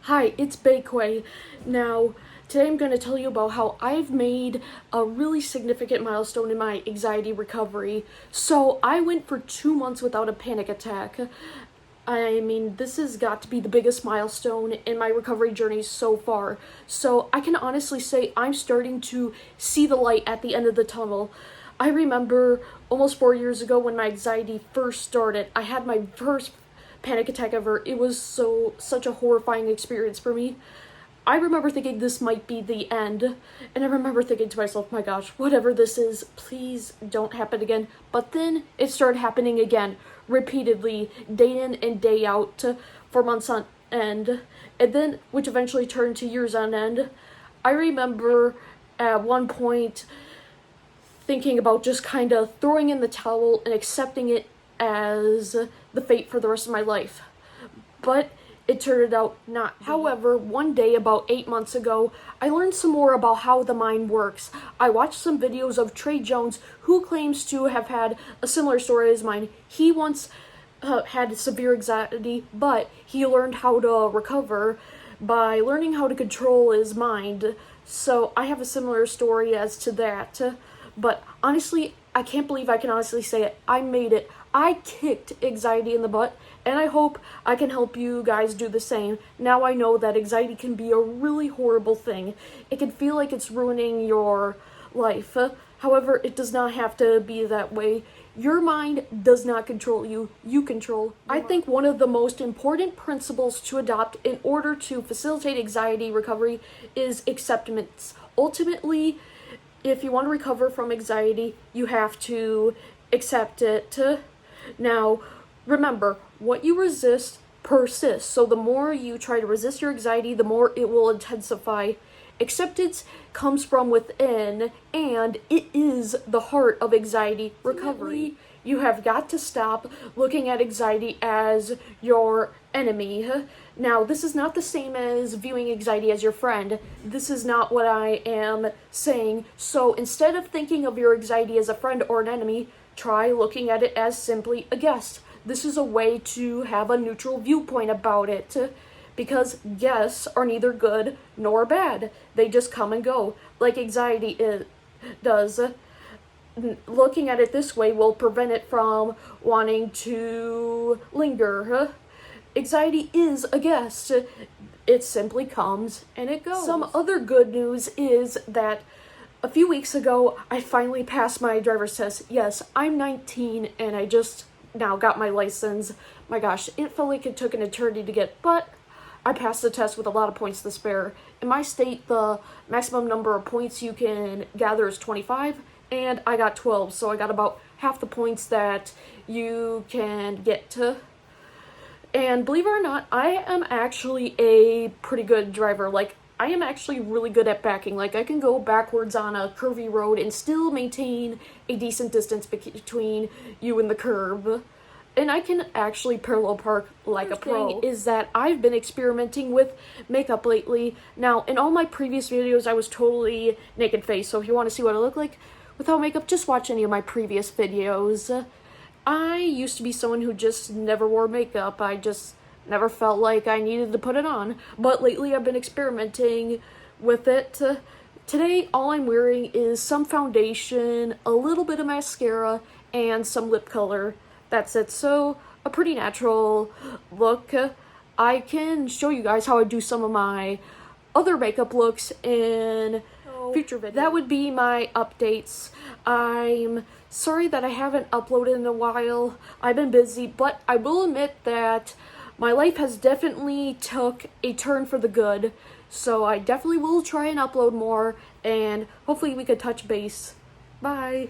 Hi, it's Bakeway. Now, today I'm going to tell you about how I've made a really significant milestone in my anxiety recovery. So, I went for 2 months without a panic attack. I mean, this has got to be the biggest milestone in my recovery journey so far. So, I can honestly say I'm starting to see the light at the end of the tunnel. I remember almost 4 years ago when my anxiety first started, I had my first panic attack ever. It was such a horrifying experience for me. I remember thinking this might be the end, and I remember thinking to myself, my gosh, whatever this is, please don't happen again. But then it started happening again, repeatedly, day in and day out, for months on end, and then, which eventually turned to years on end. I remember at one point thinking about just kind of throwing in the towel and accepting it as the fate for the rest of my life. But it turned out not. However, one day about 8 months ago, I learned some more about how the mind works. I watched some videos of Trey Jones, who claims to have had a similar story as mine. He once had severe anxiety, but he learned how to recover by learning how to control his mind. So I have a similar story as to that. But honestly, I can't believe I can honestly say it. I made it. I kicked anxiety in the butt, and I hope I can help you guys do the same. Now I know that anxiety can be a really horrible thing. It can feel like it's ruining your life. However, it does not have to be that way. Your mind does not control you. You control. I think one of the most important principles to adopt in order to facilitate anxiety recovery is acceptance. Ultimately, if you want to recover from anxiety, you have to accept it. Now, remember, what you resist persists. So the more you try to resist your anxiety, the more it will intensify. Acceptance comes from within, and it is the heart of anxiety recovery. You have got to stop looking at anxiety as your enemy. Now, this is not the same as viewing anxiety as your friend. This is not what I am saying. So instead of thinking of your anxiety as a friend or an enemy, try looking at it as simply a guest. This is a way to have a neutral viewpoint about it, because guests are neither good nor bad. They just come and go, like anxiety does. Looking at it this way will prevent it from wanting to linger. Anxiety is a guest. It simply comes and it goes. Some other good news is that a few weeks ago, I finally passed my driver's test. Yes, I'm 19 and I just now got my license. My gosh, it felt like it took an eternity to get, but I passed the test with a lot of points to spare. In my state, the maximum number of points you can gather is 25, and I got 12, so I got about half the points that you can get to. And believe it or not, I am actually a pretty good driver. Like, I am actually really good at backing. Like, I can go backwards on a curvy road and still maintain a decent distance between you and the curb. And I can actually parallel park like a pro. Is that I've been experimenting with makeup lately. Now, in all my previous videos, I was totally naked face. So if you want to see what I look like without makeup, just watch any of my previous videos. I used to be someone who just never wore makeup. I just never felt like I needed to put it on. But lately I've been experimenting with it. Today, all I'm wearing is some foundation, a little bit of mascara, and some lip color. That's it. So, a pretty natural look. I can show you guys how I do some of my other makeup looks in future videos. That would be my updates. I'm sorry that I haven't uploaded in a while. I've been busy, but I will admit that my life has definitely took a turn for the good. So I definitely will try and upload more, and hopefully we could touch base. Bye.